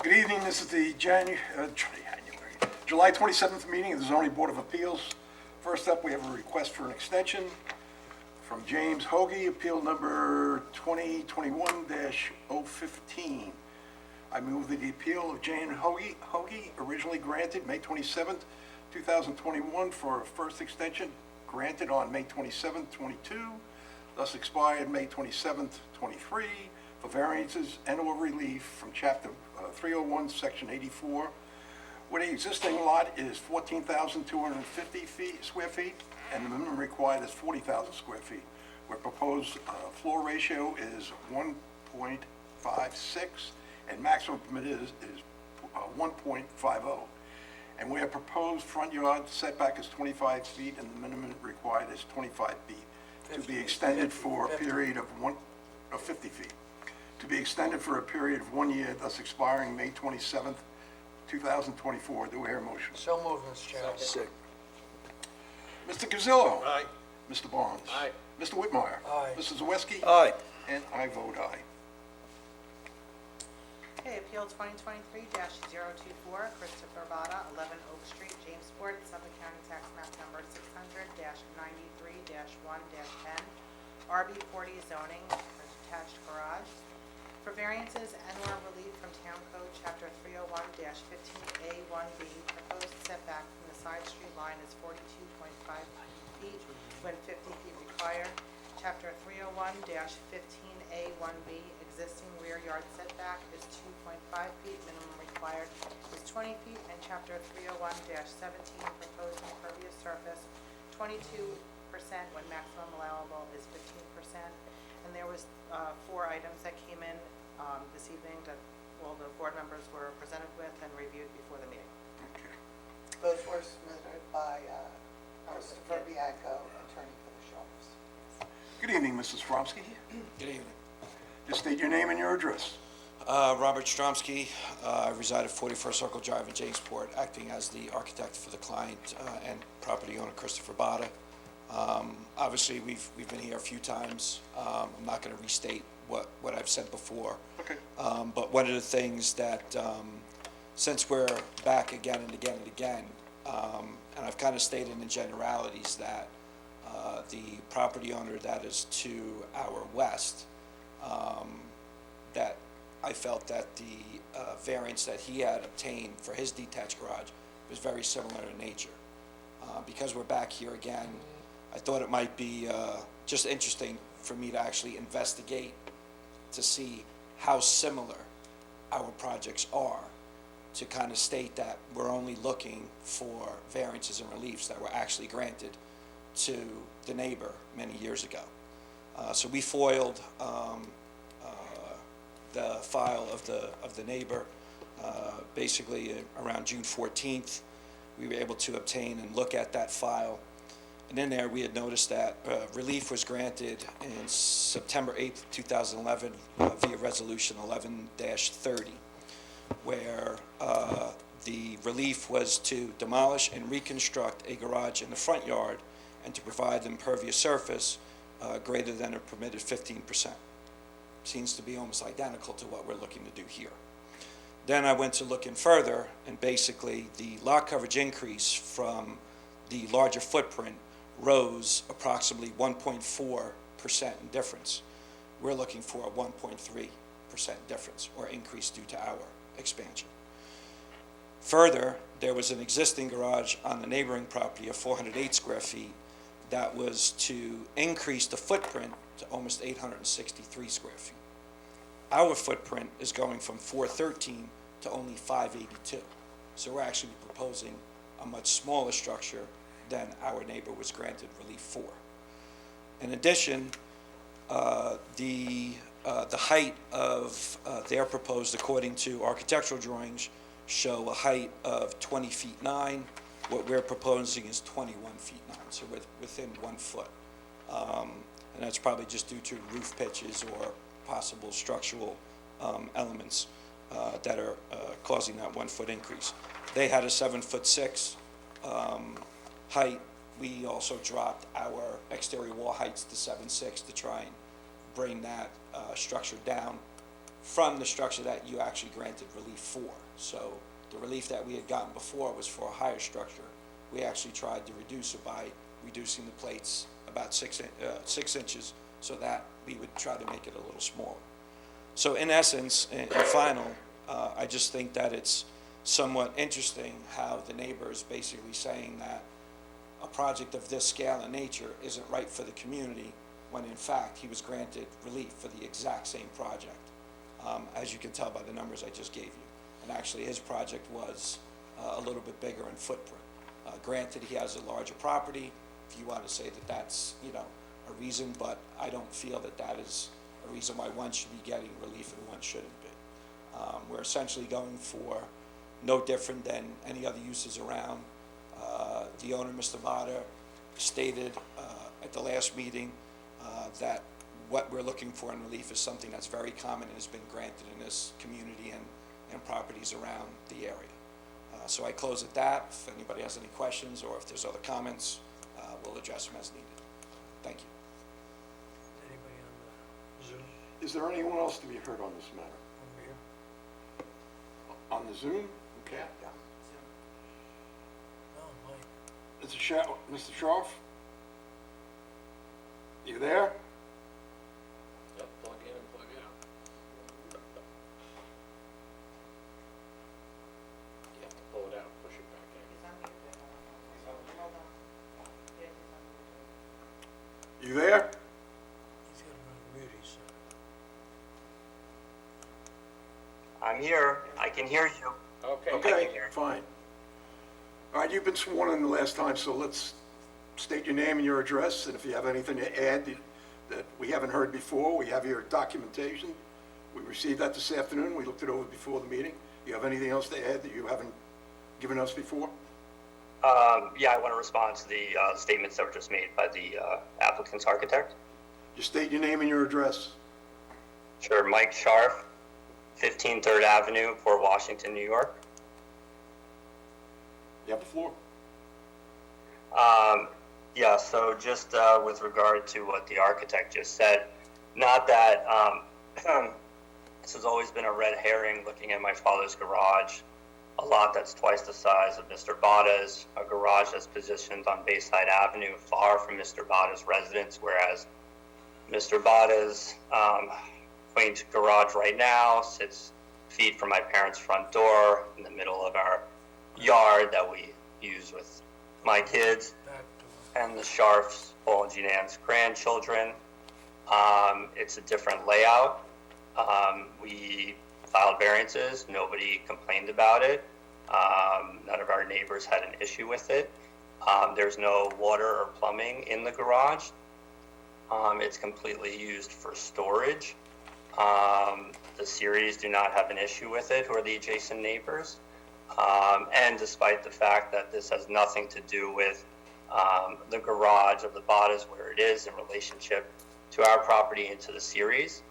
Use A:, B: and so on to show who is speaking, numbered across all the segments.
A: Good evening. This is the July 27th meeting of the Zoning Board of Appeals. First up, we have a request for an extension from James Hoagie, appeal number 2021-015. I move that the appeal of James Hoagie, originally granted May 27th, 2021, for a first extension granted on May 27th, 22, thus expired May 27th, 23, for variances and/or relief from Chapter 301, Section 84, where the existing lot is 14,250 square feet, and the minimum required is 40,000 square feet, where proposed floor ratio is 1.56, and maximum permitted is 1.50. And where proposed front yard setback is 25 feet, and the minimum required is 25 feet, to be extended for a period of 50 feet. To be extended for a period of 1 year, thus expiring May 27th, 2024. Do we hear a motion?
B: So moved, Mr. Chairman.
C: Second.
A: Mr. Gazillo.
C: Aye.
A: Mr. Barnes.
C: Aye.
A: Mr. Whitmire.
B: Aye.
A: Mrs. Zawiski.
C: Aye.
A: And I vote aye.
D: Okay, Appeal 2023-024, Christopher Bada, 11 Oak Street, Jamesport, Suffolk County Tax Map Number 600-93-1-10, RB40 zoning for detached garage. For variances and/or relief from Town Code Chapter 301-15A1B, proposed setback from the side street line is 42.5 feet when 50 feet required. Chapter 301-15A1B, existing rear yard setback is 2.5 feet, minimum required is 20 feet, and Chapter 301-17, proposed impervious surface, 22% when maximum allowable is 15%. And there was 4 items that came in this evening that all the board members were presented with and reviewed before the meeting.
A: Okay.
E: Those were submitted by Christopher Bianco, attorney for the Sharps.
A: Good evening, Mrs. Fromsky.
C: Good evening.
A: Just state your name and your address.
C: Robert Stromsky. I reside at 41st Circle Drive in Jamesport, acting as the architect for the client and property owner Christopher Bada. Obviously, we've been here a few times. I'm not going to restate what I've said before.
A: Okay.
C: But one of the things that, since we're back again and again and again, and I've kind of stated in generalities that the property owner that is to our west, that I felt that the variance that he had obtained for his detached garage was very similar in nature. Because we're back here again, I thought it might be just interesting for me to actually investigate to see how similar our projects are, to kind of state that we're only looking for variances and reliefs that were actually granted to the neighbor many years ago. So we foiled the file of the neighbor basically around June 14th. We were able to obtain and look at that file. And in there, we had noticed that relief was granted in September 8th, 2011 via Resolution 11-30, where the relief was to demolish and reconstruct a garage in the front yard and to provide impervious surface greater than a permitted 15%. Seems to be almost identical to what we're looking to do here. Then I went to look in further, and basically the lot coverage increase from the larger footprint rose approximately 1.4% in difference. We're looking for a 1.3% difference or increase due to our expansion. Further, there was an existing garage on the neighboring property of 408 square feet that was to increase the footprint to almost 863 square feet. Our footprint is going from 413 to only 582. So we're actually proposing a much smaller structure than our neighbor was granted relief for. In addition, the height of their proposed, according to architectural drawings, show a height of 20 feet 9. What we're proposing is 21 feet 9, so we're within 1 foot. And that's probably just due to roof pitches or possible structural elements that are causing that 1 foot increase. They had a 7'6" height. We also dropped our exterior wall heights to 7'6" to try and bring that structure down from the structure that you actually granted relief for. So the relief that we had gotten before was for a higher structure. We actually tried to reduce it by reducing the plates about 6 inches so that we would try to make it a little smaller. So in essence, in final, I just think that it's somewhat interesting how the neighbor is basically saying that a project of this scale and nature isn't right for the community, when in fact he was granted relief for the exact same project, as you can tell by the numbers I just gave you. And actually, his project was a little bit bigger in footprint. Granted, he has a larger property, if you want to say that that's, you know, a reason, but I don't feel that that is a reason why one should be getting relief and one shouldn't be. We're essentially going for no different than any other uses around. The owner, Mr. Vada, stated at the last meeting that what we're looking for in relief is something that's very common and has been granted in this community and properties around the area. So I close at that. If anybody has any questions or if there's other comments, we'll address them as needed. Thank you.
B: Anybody on the Zoom
A: Is there anyone else to be heard on this matter?
B: over here?
A: On the Zoom? Okay.
B: No, Mike.
A: Mr. Schaaf? You there?
F: Yep, plug in and plug out. You have to pull it out, push it back in.
D: He's unmuted. Hold on. Yeah, he's unmuted.
A: You there?
B: He's got to mute, he said.
G: I'm here. I can hear you.
F: Okay.
A: Okay,
G: hear.
A: fine. All right, you've been sworn in the last time, so let's state your name and your address, and if you have anything to add that we haven't heard before, we have your documentation. We received that this afternoon, we looked it over before the meeting. You have anything else to add that you haven't given us before?
G: Yeah, I want to respond to the statements that were just made by the applicant's architect.
A: Just state your name and your address.
G: Sure, Mike Scharf, 15 3rd Avenue, Port Washington, New York.
A: You have the floor.
G: Yeah, so just with regard to what the architect just said, not that this has always been a red herring looking at my father's garage, a lot that's twice the size of Mr. Bada's, a garage that's positioned on Bayside Avenue, far from Mr. Bada's residence, whereas Mr. Bada's quaint garage right now sits feet from my parents' front door in the middle of our yard that we use with my kids
B: Back to
G: and the Scharfs, Paul and Jean Ann's grandchildren. It's a different layout. We filed variances. Nobody complained about it. None of our neighbors had an issue with it. There's no water or plumbing in the garage. It's completely used for storage. The Series do not have an issue with it, who are the adjacent neighbors. And despite the fact that this has nothing to do with the garage of the Badas where it is in relationship to our property and to the Series,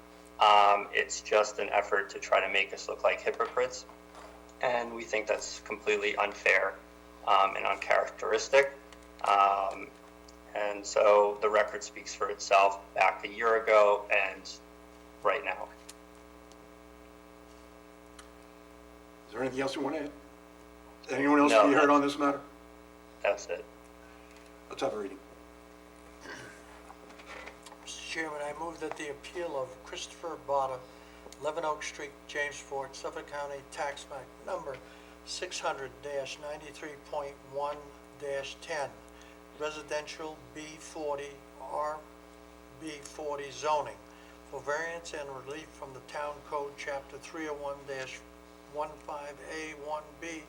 G: it's just an effort to try to make us look like hypocrites. And we think that's completely unfair and uncharacteristic. And so the record speaks for itself back a year ago and right now.
A: Is there anything else you want to add? Anyone else
G: No,
A: to be heard
G: that's-
A: on this matter?
G: That's it.
A: Let's have a reading.
B: Mr. Chairman, I move that the appeal of Christopher Botta, 11 Oak Street, Jamesport, Suffolk County, tax map number 600-93.1-10, residential B40, RB40 zoning, for variance and relief from the Town Code, Chapter 301-15A1B,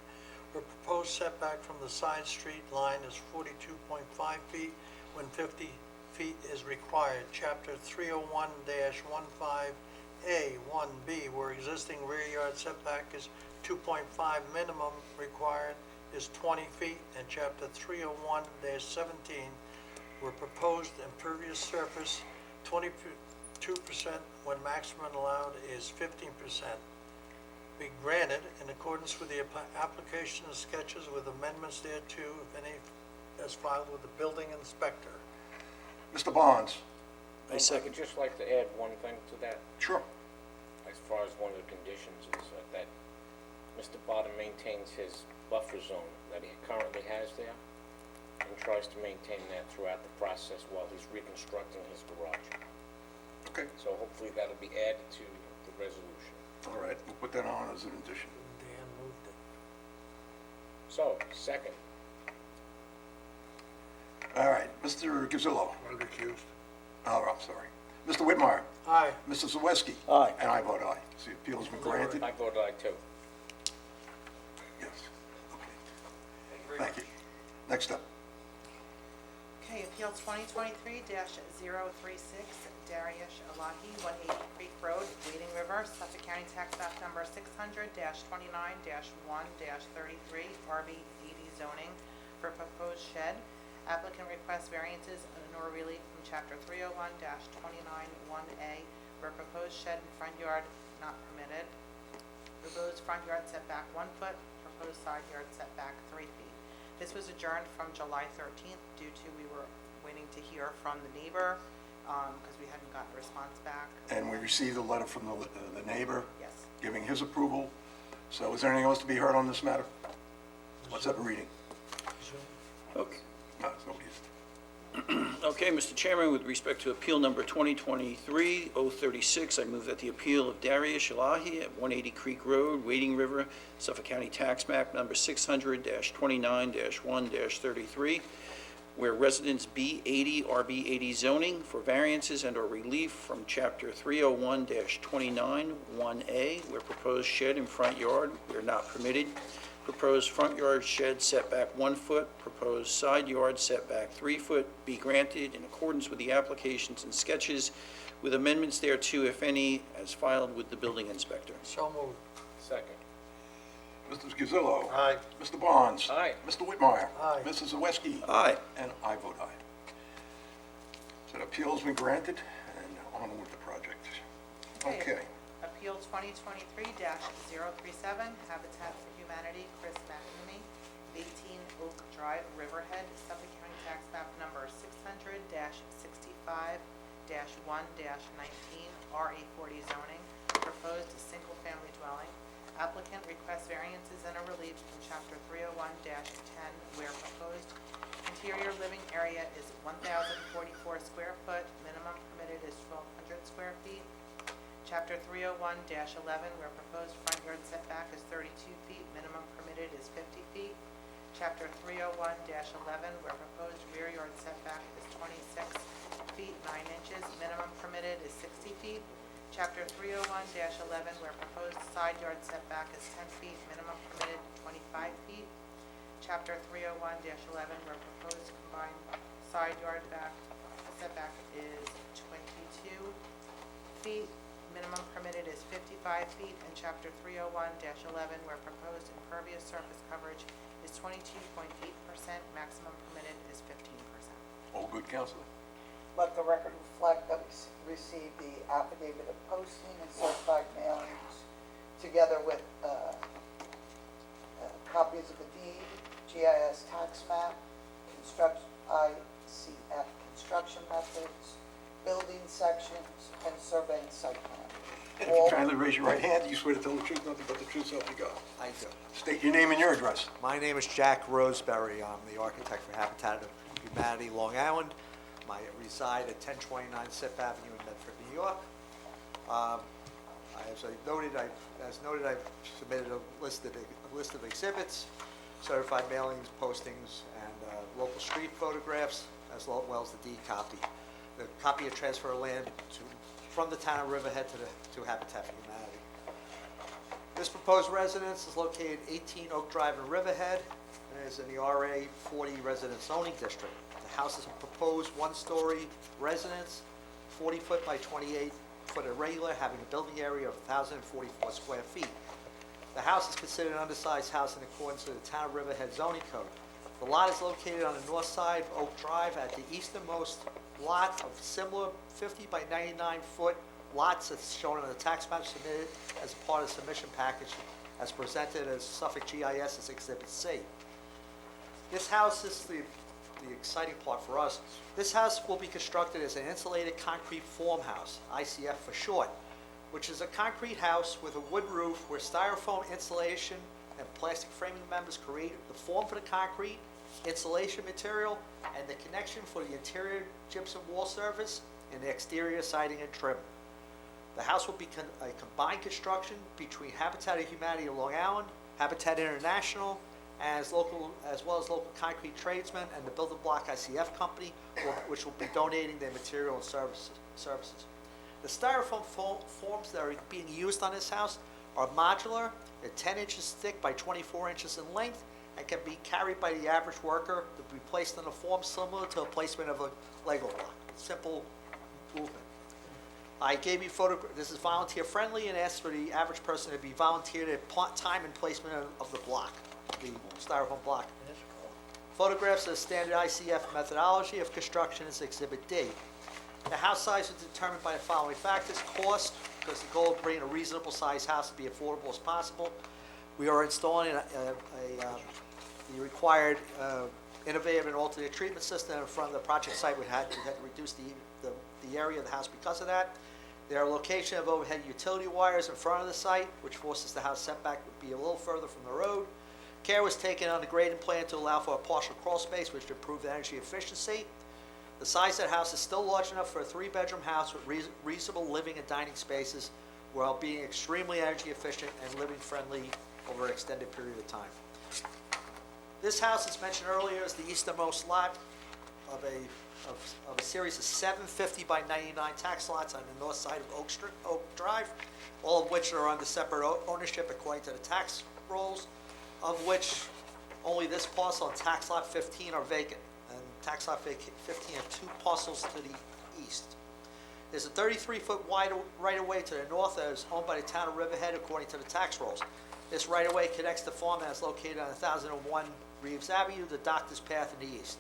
B: where proposed setback from the side street line is 42.5 feet when 50 feet is required. Chapter 301-15A1B, where existing rear yard setback is 2.5, minimum required is 20 feet. And Chapter 301-17, where proposed impervious surface 22% when maximum allowed is 15%. Be granted in accordance with the application and sketches with amendments thereto, if any, as filed with the building inspector.
A: Mr. Bonds?
F: I would just like to add one thing to that.
A: Sure.
F: I as far as one of the conditions is that Mr. Bottom maintains his buffer zone that he currently has there and tries to maintain that throughout the process while he's reconstructing his garage.
A: Okay,
F: So hopefully that'll be added to the resolution.
A: all right, we'll put that on as an addition.
B: Dan moved it.
F: So, second,
A: All right, Mr. Gazillo.
B: I'm recused.
A: Oh, I'm sorry. Mr. Whitmire.
B: Aye.
A: Mr. Zawiski.
C: Aye.
A: And I vote aye. So the appeal's been granted?
F: I voted aye too.
A: Yes. Okay. Thank you. Next up.
D: Okay, Appeal 2023-036, Dariush Elahi, 180 Creek Road, Wading River, Suffolk County Tax Map Number 600-29-1-33, RB80 zoning for proposed shed. Applicant requests variances nor relief from Chapter 301-291A, where proposed shed and front yard not permitted. Proposed front yard setback 1 foot, proposed side yard setback 3 feet. This was adjourned from July 13th due to we were waiting to hear from the neighbor because we hadn't gotten a response back.
A: And we received a letter from the neighbor
D: Yes.
A: giving his approval. So is there anything else to be heard on this matter? Let's have a reading.
H: Okay.
A: No, it's nobody's.
H: Okay, Mr. Chairman, with respect to appeal number 2023-036, I move that the appeal of Dariush Elahi at 180 Creek Road, Wading River, Suffolk County Tax Map Number 600-29-1-33, where residents B80, RB80 zoning for variances and/or relief from Chapter 301-29-1A, where proposed shed and front yard are not permitted. Proposed front yard shed setback 1 foot, proposed side yard setback 3 foot be granted in accordance with the applications and sketches with amendments thereto, if any, as filed with the building inspector.
B: So moved.
F: Second.
A: Mr. Gazillo.
B: Aye.
A: Mr. Barnes.
F: Aye.
A: Mr. Whitmire.
B: Aye.
A: Mrs. Zawiski.
H: Aye.
A: And I vote aye. So the appeal's been granted, and on with the project. Okay.
D: Appeal 2023-037, Habitat for Humanity, Chris McNamee, 18 Oak Drive, Riverhead, Suffolk County Tax Map Number 600-65-1-19, RA40 zoning, proposed single-family dwelling. Applicant requests variances and a relief from Chapter 301-10, where proposed interior living area is 1,044 square foot, minimum permitted is 1,200 square feet. Chapter 301-11, where proposed front yard setback is 32 feet, minimum permitted is 50 feet. Chapter 301-11, where proposed rear yard setback is 26 feet 9 inches, minimum permitted is 60 feet. Chapter 301-11, where proposed side yard setback is 10 feet, minimum permitted 25 feet. Chapter 301-11, where proposed combined side yard setback is 22 feet, minimum permitted is 55 feet, and Chapter 301-11, where proposed impervious surface coverage is 22.8%, maximum permitted is 15%.
A: All good, Counselor?
E: Let the record reflect that we received the affidavit of posting and certified mailings, together with copies of the deed, GIS tax map, ICF construction methods, building sections, and surveying site plan.
A: And if you kindly raise your right hand, do you swear to tell the truth, nothing but the truth, so help you God?
I: I do.
A: State your name and your address.
I: My name is Jack Roseberry. I'm the architect for Habitat of Humanity, Long Island. I reside at 1029 Sixth Avenue in Medford, New York. As noted, I've submitted a list of exhibits, certified mailings, postings, and local street photographs, as well as the deed copy. The copy of transfer of land from the town of Riverhead to Habitat for Humanity. This proposed residence is located 18 Oak Drive in Riverhead and is in the RA 40 residence zoning district. The house is a proposed one-story residence, 40 foot by 28 foot irregular, having a building area of 1,044 square feet. The house is considered an undersized house in accordance with the town of Riverhead zoning code. The lot is located on the north side of Oak Drive at the easternmost lot of similar 50 by 99 foot lots that's shown on the tax map submitted as part of the submission package as presented as Suffolk GIS as Exhibit C. This house is the exciting part for us. This house will be constructed as an insulated concrete form house, ICF for short. which is a concrete house with a wood roof where styrofoam insulation and plastic framing members create the form for the concrete, insulation material, and the connection for the interior gypsum wall surface and the exterior siding and trim. The house will be a combined construction between Habitat of Humanity of Long Island, Habitat International, as well as local concrete tradesmen and the Builder Block ICF company, which will be donating their material and services. The styrofoam forms that are being used on this house are modular. They're 10 inches thick by 24 inches in length and can be carried by the average worker to be placed in a form similar to a placement of a Lego block. Simple movement. I gave you this is volunteer friendly and asked for the average person to be volunteered at time and placement of the block, the styrofoam block. Photographs of the standard ICF methodology of construction is Exhibit D. The house size is determined by the following factors: cost, because the goal of bringing a reasonable sized house to be affordable as possible. We are installing the required innovative and alternate treatment system in front of the project site. We had to reduce the area of the house because of that. There are location of overhead utility wires in front of the site, which forces the house setback to be a little further from the road. Care was taken on the grading plan to allow for a partial crawl space, which would improve the energy efficiency. The size of that house is still large enough for a 3-bedroom house with reasonable living and dining spaces while being extremely energy efficient and living friendly over an extended period of time. This house, as mentioned earlier, is the easternmost lot of a series of 750 by 99 tax lots on the north side of Oak Drive, all of which are under separate ownership according to the tax rolls, of which only this parcel and tax lot 15 are vacant. And tax lot 15 have 2 parcels to the east. There's a 33-foot wide right-of-way to the north that is owned by the town of Riverhead according to the tax rolls. This right-of-way connects the farm that is located on 1001 Reeves Avenue, the Doctor's Path in the east.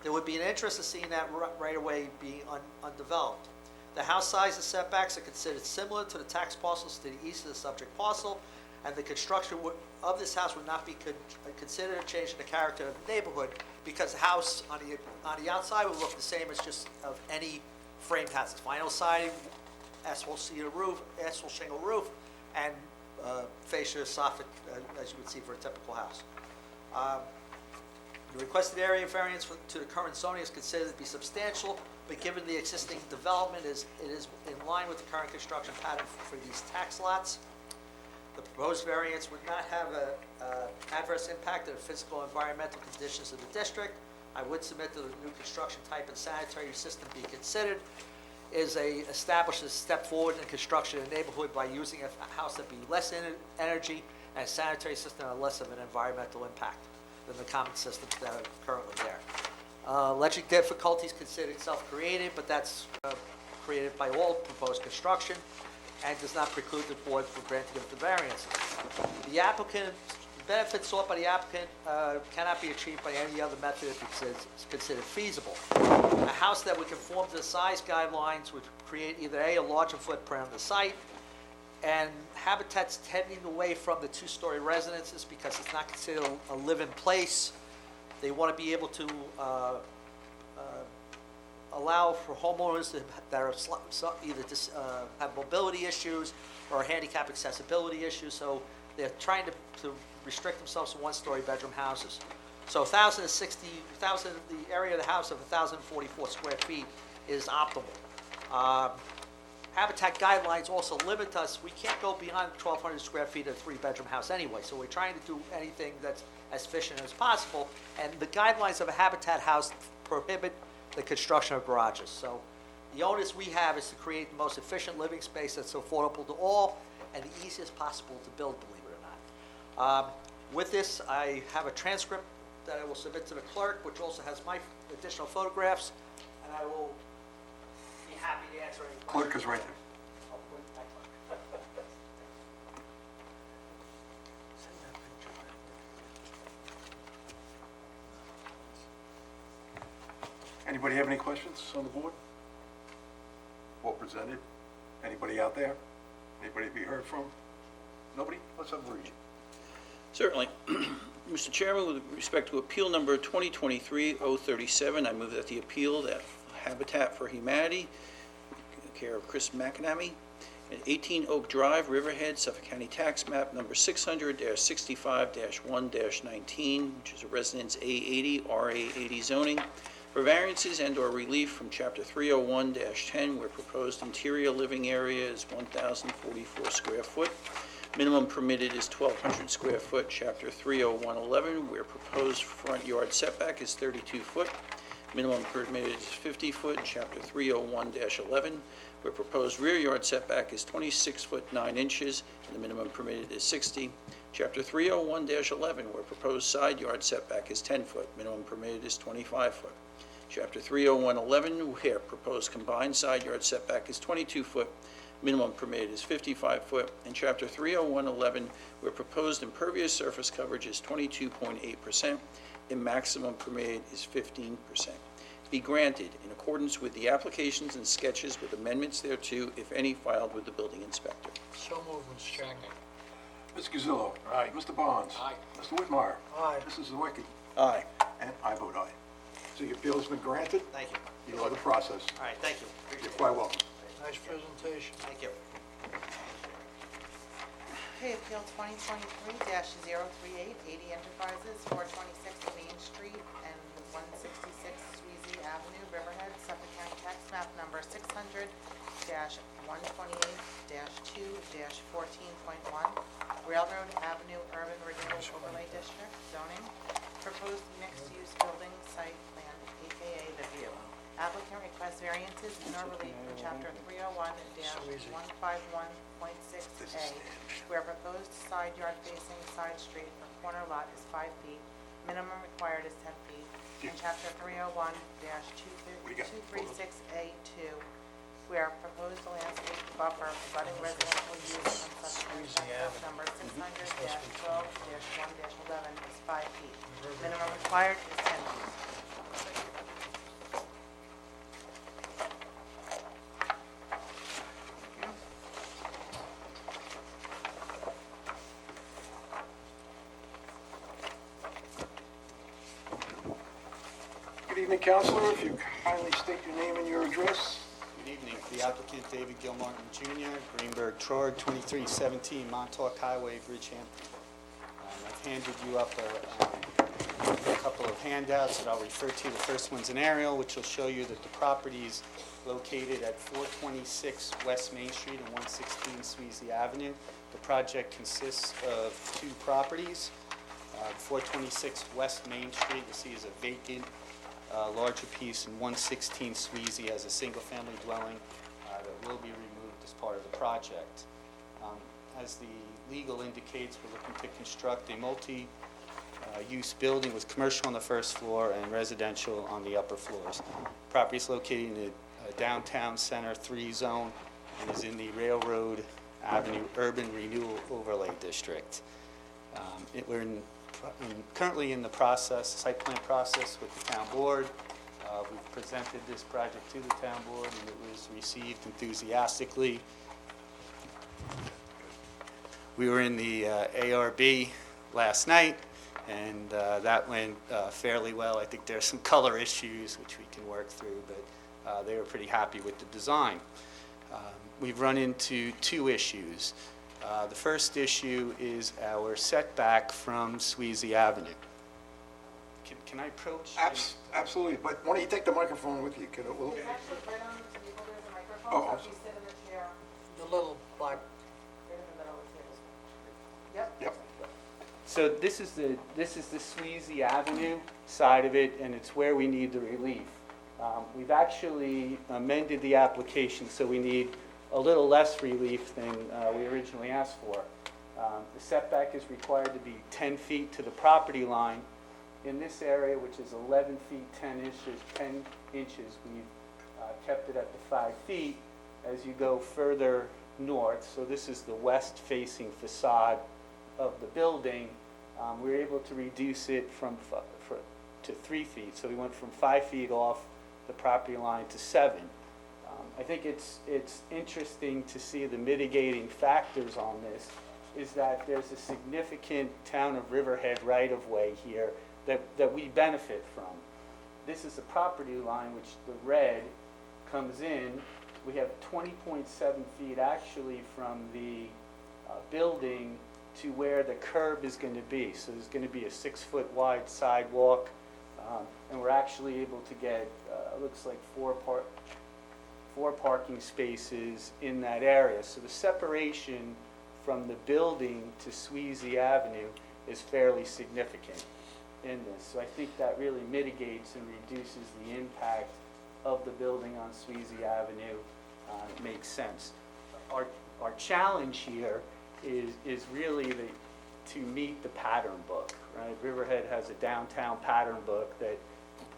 I: There would be an interest in seeing that right-of-way being undeveloped. The house size and setbacks are considered similar to the tax parcels to the east of the subject parcel, and the construction of this house would not be considered a change in the character of the neighborhood because the house on the outside would look the same as just of any framed houses. Vinyl siding, asphalt cedar roof, asphalt shingle roof, and fascia soffit, as you would see for a typical house. The requested area variance to the current zoning is considered to be substantial, but given the existing development, it is in line with the current construction pattern for these tax lots. The proposed variance would not have an adverse impact on the physical and environmental conditions of the district. I would submit that the new construction type and sanitary system be considered establishes a step forward in construction in the neighborhood by using a house that be less energy and a sanitary system have less of an environmental impact than the common systems that are currently there. Alleged difficulties considered self-created, but that's created by all proposed construction and does not preclude the board from granting of the variances. The benefits sought by the applicant cannot be achieved by any other method if it's considered feasible. A house that would conform to the size guidelines would create either a larger footprint on the site, and Habitat's tending away from the 2-story residences because it's not considered a live-in place. They want to be able to allow for homeowners that are either have mobility issues or handicap accessibility issues, so they're trying to restrict themselves to 1-story bedroom houses. So the area of the house of 1,044 square feet is optimal. Habitat guidelines also limit us. We can't go beyond 1,200 square feet of a 3-bedroom house anyway, so we're trying to do anything that's as efficient as possible, and the guidelines of a Habitat house prohibit the construction of garages. So the onus we have is to create the most efficient living space that's affordable to all and the easiest possible to build, believe it or not. With this, I have a transcript that I will submit to the clerk, which also has my additional photographs, and I will be happy to answer any questions.
A: Clerk is right there. Anybody have any questions on the board? What presented? Anybody out there? Anybody to be heard from? Nobody? Let's have a read.
H: Certainly. Mr. Chairman, with respect to appeal number 2023-037, I move that the appeal that Habitat for Humanity, care of Chris McAnamy, at 18 Oak Drive, Riverhead, Suffolk County Tax Map Number 600-65-1-19, which is a Residence A80, RA80 zoning, for variances and/or relief from Chapter 301-10, where proposed interior living area is 1,044 square foot. Minimum permitted is 1,200 square foot. Chapter 301-11, where proposed front yard setback is 32 foot. Minimum permitted is 50 foot. Chapter 301-11, where proposed rear yard setback is 26 foot 9 inches, and the minimum permitted is 60. Chapter 301-11, where proposed side yard setback is 10 foot. Minimum permitted is 25 foot. Chapter 301-11, where proposed combined side yard setback is 22 foot. Minimum permitted is 55 foot. And Chapter 301-11, where proposed impervious surface coverage is 22.8%, and maximum permitted is 15%. Be granted in accordance with the applications and sketches with amendments thereto, if any, filed with the building inspector.
B: So moved, Mr. Chairman.
A: Mr. Gazillo.
F: Aye.
A: Mr. Bonds.
F: Aye.
A: Mr. Whitmire.
B: Aye.
A: Mrs. Zawicki.
H: Aye.
A: And I vote aye. So your appeal has been granted.
I: Thank you.
A: You know the process.
I: All right, thank you.
A: You're quite welcome.
B: Nice presentation.
I: Thank you.
D: Okay, Appeal 2023-038, 80 Enterprises, 426 Main Street and 166 Sweezy Avenue, Riverhead, Suffolk County Tax Map Number 600-128-2-14.1, Railroad Avenue Urban Renewal Overlay District, zoning, proposed mixed-use building site plan, AKA The View. Applicant requests variances and/or relief from Chapter 301-151.6A, where proposed side yard facing side street or corner lot is 5 feet, minimum required is 10 feet, and Chapter 301-236A2, where proposed landscape buffer abutting residential use on such number 600-12-1-11 is 5 feet. Minimum required is 10 feet.
A: Good evening, Counselor. If you kindly state your name and your address.
J: Good evening. The applicant, David Gilmartin Jr., Greenberg Trord, 2317 Montauk Highway, Bridgehampton. I've handed you up a couple of handouts that I'll refer to. The first one's an aerial, which will show you that the property is located at 426 West Main Street and 116 Sweezy Avenue. The project consists of 2 properties. 426 West Main Street, you see, is a vacant larger piece, and 116 Sweezy as a single-family dwelling that will be removed as part of the project. As the legal indicates, we're looking to construct a multi-use building with commercial on the first floor and residential on the upper floors. Property is located in a downtown center 3 zone and is in the Railroad Avenue Urban Renewal Overlay District. We're currently in the site plan process with the town board. We've presented this project to the town board, and it was received enthusiastically. We were in the ARB last night, and that went fairly well. I think there's some color issues which we can work through, but they were pretty happy with the design. We've run into 2 issues. The first issue is our setback from Sweezy Avenue. Can I approach?
A: Absolutely, but why don't you take the microphone with you?
D: There's actually right on the table, there's a microphone,
A: Oh,
D: so if you sit in the chair,
B: The little black,
D: right in the middle of the table. Yep.
A: Yep.
J: So this is the Sweezy Avenue side of it, and it's where we need the relief. We've actually amended the application, so we need a little less relief than we originally asked for. The setback is required to be 10 feet to the property line. In this area, which is 11 feet 10 inches, we've kept it at the 5 feet. As you go further north, so this is the west-facing facade of the building, we were able to reduce it to 3 feet. So we went from 5 feet off the property line to 7. I think it's interesting to see the mitigating factors on this is that there's a significant town of Riverhead right-of-way here that we benefit from. This is the property line which the red comes in we have 20.7 feet actually from the building to where the curb is going to be. So there's going to be a 6-foot wide sidewalk, and we're actually able to get, looks like four parking spaces in that area. So the separation from the building to Sweezy Avenue is fairly significant in this. So I think that really mitigates and reduces the impact of the building on Sweezy Avenue. It makes sense. Our challenge here is really to meet the pattern book, right? Riverhead has a downtown pattern book that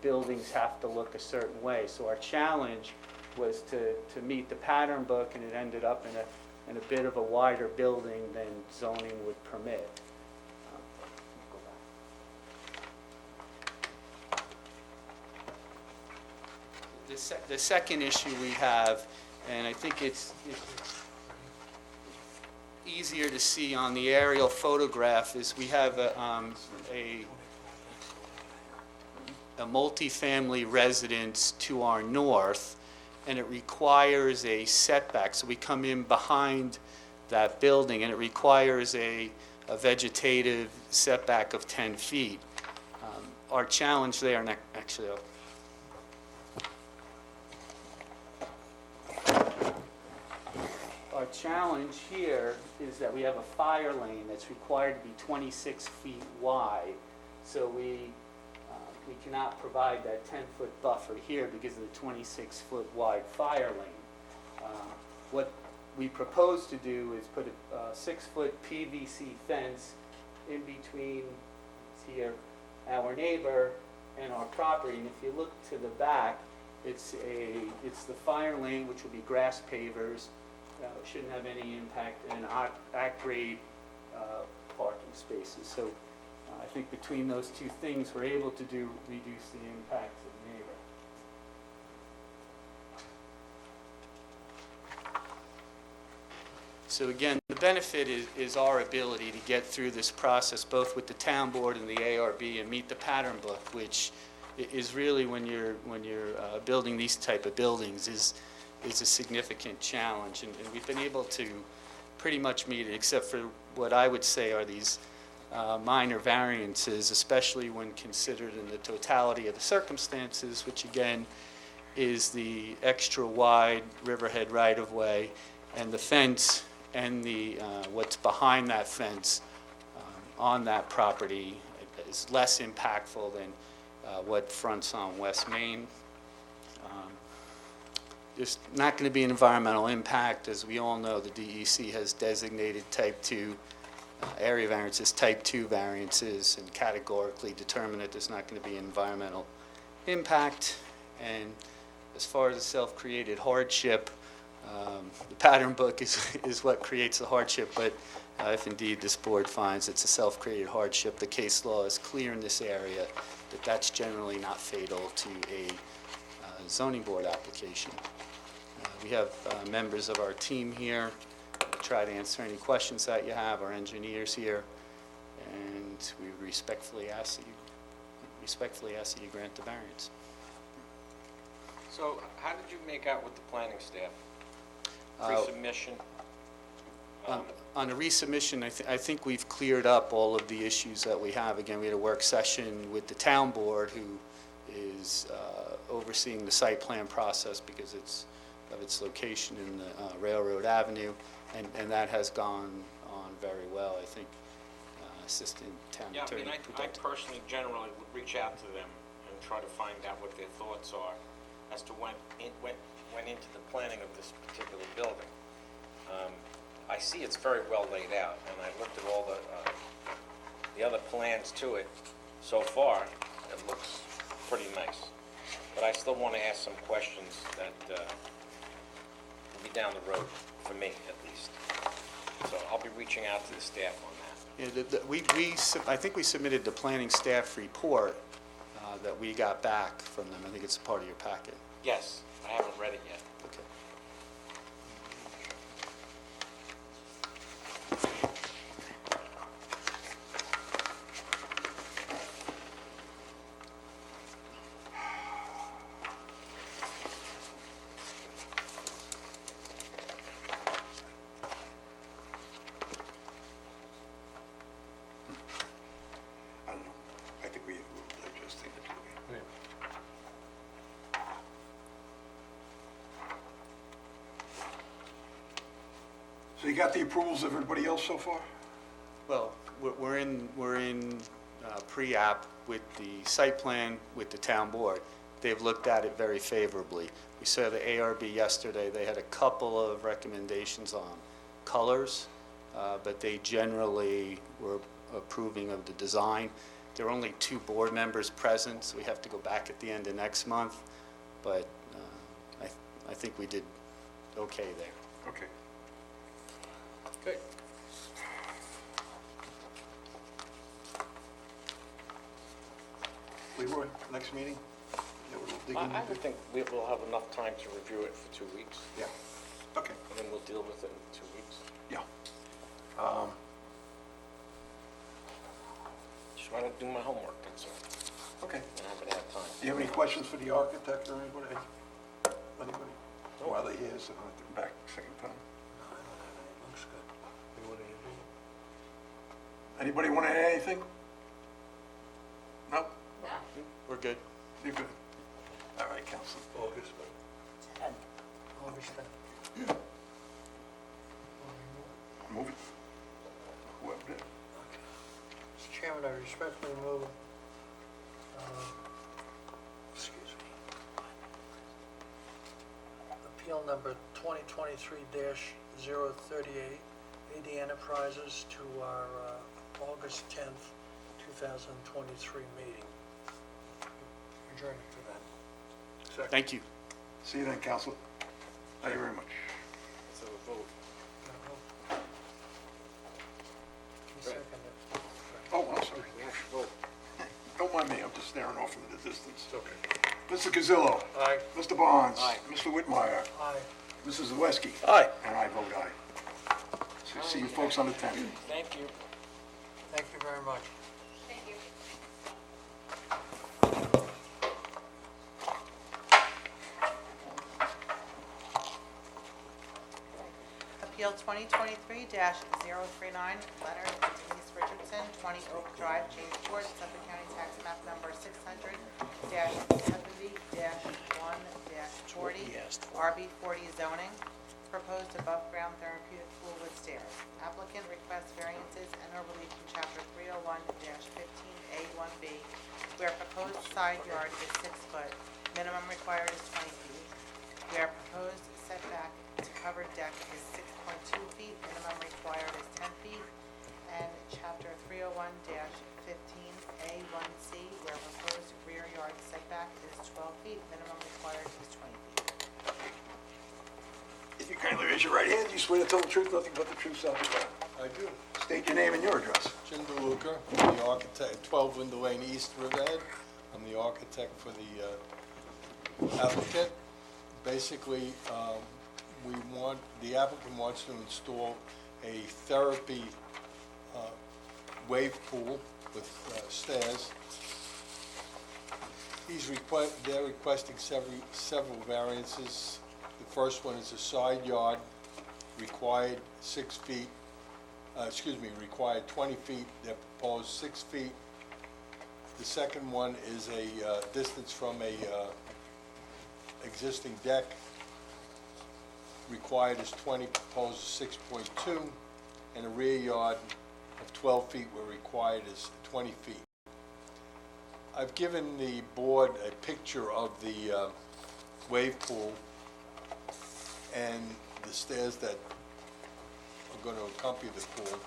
J: buildings have to look a certain way. So our challenge was to meet the pattern book, and it ended up in a bit of a wider building than zoning would permit. Go back. The second issue we have, and I think it's easier to see on the aerial photograph, is we have a multifamily residence to our north, and it requires a setback. So we come in behind that building, and it requires a vegetative setback of 10 feet. Our challenge there, and actually, our challenge here is that we have a fire lane that's required to be 26 feet wide. So we cannot provide that 10-foot buffer here because of the 26-foot wide fire lane. What we propose to do is put a 6-foot PVC fence in between here, our neighbor, and our property. And if you look to the back, it's the fire lane, which will be grass pavers. Shouldn't have any impact, and at-grade parking spaces. So I think between those two things, we're able to reduce the impact to the neighbor. So again, the benefit is our ability to get through this process, both with the town board and the ARB, and meet the pattern book, which is really, when you're building these type of buildings, is a significant challenge. And we've been able to pretty much meet it, except for what I would say are these minor variances, especially when considered in the totality of the circumstances, which again is the extra wide Riverhead right-of-way, and the fence, and the what's behind that fence on that property is less impactful than what fronts on West Main. There's not going to be an environmental impact. As we all know, the DEC has designated type 2 area variances, type 2 variances, and categorically determined that there's not going to be environmental impact. And as far as the self-created hardship, the pattern book is what creates the hardship, but if indeed this board finds it's a self-created hardship, the case law is clear in this area that that's generally not fatal to a zoning board application. We have members of our team here to try to answer any questions that you have, our engineers here, and we respectfully ask that you grant the variance.
F: So how did you make out with the planning staff? Pre-submission?
J: On a resubmission, I think we've cleared up all of the issues that we have. Again, we had a work session with the town board, who is overseeing the site plan process because of its location in the Railroad Avenue, and that has gone on very well. I think Assistant Town Attorney.
F: Yeah, I personally generally would reach out to them and try to find out what their thoughts are as to what went into the planning of this particular building. I see it's very well laid out, and I looked at all the other plans to it. So far, it looks pretty nice. But I still want to ask some questions that will be down the road, for me at least. So I'll be reaching out to the staff on that.
J: Yeah, I think we submitted the planning staff report that we got back from them. I think it's a part of your packet.
F: Yes, I haven't read it yet.
J: Okay.
A: So you got the approvals of everybody else so far?
J: Well, we're in pre-app with the site plan with the town board. They've looked at it very favorably. We saw the ARB yesterday, they had a couple of recommendations on colors, but they generally were approving of the design. There are only 2 board members present, so we have to go back at the end of next month, but I think we did okay there.
A: Okay.
F: Good.
A: Leroy, next meeting? Yeah, we'll dig
F: I
A: into
F: would think we will have enough time to review it for 2 weeks,
A: Yeah, okay,
F: and then we'll deal with it in 2 weeks.
A: yeah.
F: Just want to do my homework, that's all.
A: Okay.
F: I haven't had time.
A: Do you have any questions for the architect or anybody? Anybody? While they're here, so I don't have to come back second time.
B: Looks good. You want to do?
A: Anybody want to add anything? No?
J: We're good.
A: You're good. All right, Council.
B: August 10th. August 10th.
A: Move it. Whoever did.
B: Mr. Chairman, I respectfully move, excuse me, appeal number 2023-038, AD Enterprises, to our August 10th, 2023 meeting. Adjourned to that.
A: Second.
J: Thank you.
A: See you then, Council. Thank you very much.
F: So a vote.
B: He seconded.
A: Oh, I'm sorry.
F: We have to vote.
A: Don't mind me, I'm just staring off into the distance. Okay. Mr. Gazillo.
B: Aye.
A: Mr. Barnes.
F: Aye.
A: Mr. Whitmire.
B: Aye.
A: Mrs. Zawiski.
H: Aye.
A: And I vote aye. See you folks on the 10th.
F: Thank you.
B: Thank you very much.
D: Thank you. Appeal 2023-039, Leonard and Denise Richardson, 20 Oak Drive, Jamesport, Suffolk County Tax Map Number 600-70-1-40, RB40 zoning. Proposed above-ground therapeutic pool with stairs. Applicant requests variances and/or relief from Chapter 301-15A1B, where proposed side yard is 6 foot, minimum required is 20 feet, where proposed setback to covered deck is 6.2 feet, minimum required is 10 feet, and Chapter 301-15A1C, where proposed rear yard setback is 12 feet, minimum required is 20 feet.
A: If you kindly raise your right hand, do you swear to tell the truth, nothing but the truth, so help you God?
K: I do.
A: State your name and your address.
K: Jim DeLuca, I'm the architect, 12 Window Lane, East Riverhead. I'm the architect for the applicant. Basically, the applicant wants to install a therapy wave pool with stairs. They're requesting several variances. The first one is a side yard, required 6 feet, required 20 feet, they proposed 6 feet. The second one is a distance from a existing deck, required is 20, proposed is 6.2, and a rear yard of 12 feet where required is 20 feet. I've given the board a picture of the wave pool and the stairs that are going to accompany the pool.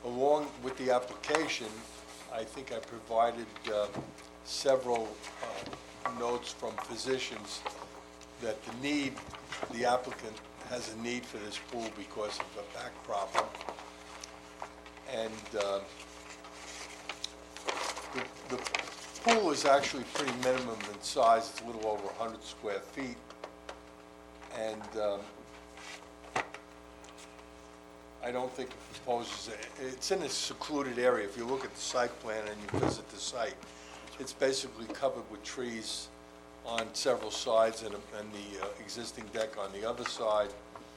K: Along with the application, I think I provided several notes from physicians that the applicant has a need for this pool because of a back problem. And the pool is actually pretty minimum in size. It's a little over 100 square feet. And I don't think it proposes, it's in a secluded area. If you look at the site plan and you visit the site, it's basically covered with trees on several sides and the existing deck on the other side.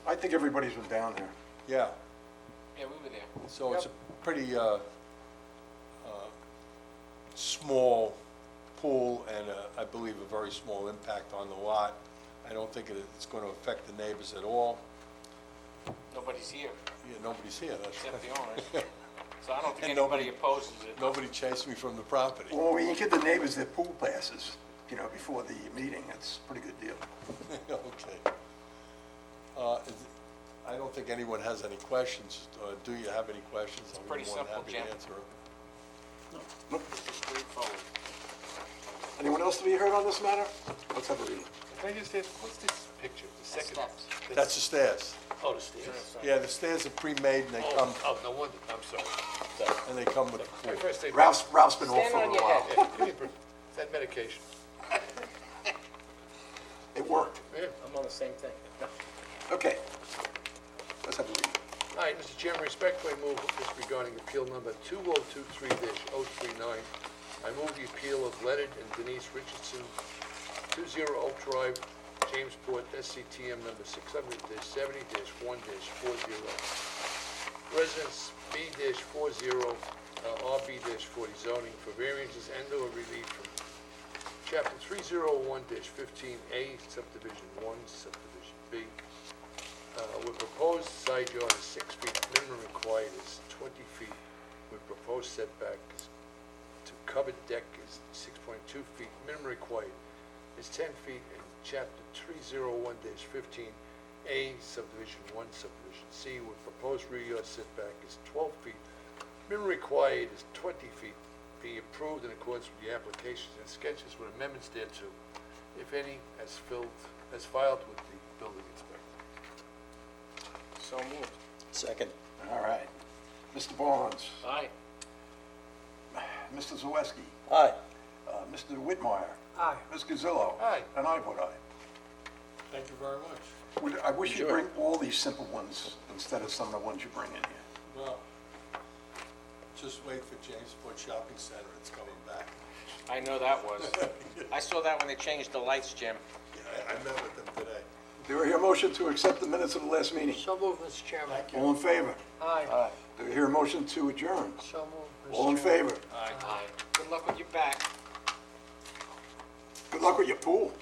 A: I think everybody's been down there.
K: Yeah,
F: Yeah, we were there.
K: so it's a pretty small pool and I believe a very small impact on the lot. I don't think it's going to affect the neighbors at all.
F: Nobody's here,
K: Yeah, nobody's here, that's
F: except the
K: right.
F: owners. So I don't think
K: And
F: anybody
K: nobody-
F: opposes it.
K: Nobody chased me from the property.
A: Well, when you give the neighbors their pool passes, before the meeting, it's a pretty good deal.
K: Okay. I don't think anyone has any questions. Do you have any questions? I'll be
F: pretty
K: more than
F: simple,
K: happy to
F: Jim.
K: answer them.
A: Nope.
F: It's straightforward.
A: Anyone else to be heard on this matter? Let's have a reading.
L: Can I just ask, what's this picture, the second?
F: Steps.
K: That's the stairs.
L: Oh, the stairs.
K: Yeah, the stairs are pre-made and they come,
L: Oh, no wonder, I'm sorry.
K: and they come with the
L: My
K: pool.
L: first thing.
A: Ralph's been off
F: Stand
A: for a
F: on
A: little
F: your
A: while.
F: head.
L: Yeah, give me a break. Is that medication?
A: It worked.
L: Yeah.
F: I'm on the same thing.
A: Okay. Let's have a reading.
L: All right, Mr. Chairman, respectfully move this regarding appeal number 2023-039. I move the appeal of Leonard and Denise Richardson, 20 Oak Drive, Jamesport, SCTM number 600-70-1-40. Residence B-40, RB-40 zoning for variances and/or relief from Chapter 301-15A, Subdivision 1, Subdivision B. With proposed side yard is 6 feet, minimum required is 20 feet, with proposed setback to covered deck is 6.2 feet, minimum required is 10 feet, and chapter 301-15A, subdivision 1, subdivision C, with proposed rear yard setback is 12 feet, minimum required is 20 feet, be approved in accordance with the applications and sketches with amendments thereto, if any, as filed with the building inspector.
F: So moved.
H: Second.
A: All right. Mr. Barnes,
F: Aye.
A: Mr. Zaweski,
H: Aye.
A: Mr. Whitmire,
B: Aye.
A: Ms. Gazillo.
L: Aye.
A: And I vote aye.
K: Thank you very much.
A: I wish you'd
H: Sure.
A: bring all these simple ones instead of some of the ones you bring in here.
K: Well, just wait for Jamesport Shopping Center, it's coming back.
F: I know that was. I saw that when they changed the lights, Jim.
K: Yeah, I met with them today.
A: Do I hear a motion to accept the minutes of the last meeting?
B: So moved, Mr. Chairman.
A: All in favor?
B: Aye.
A: Do I hear a motion to adjourn?
B: So moved, Mr.
A: All in
B: Chairman.
A: favor?
F: Aye. Good luck with your back.
A: Good luck with your pool.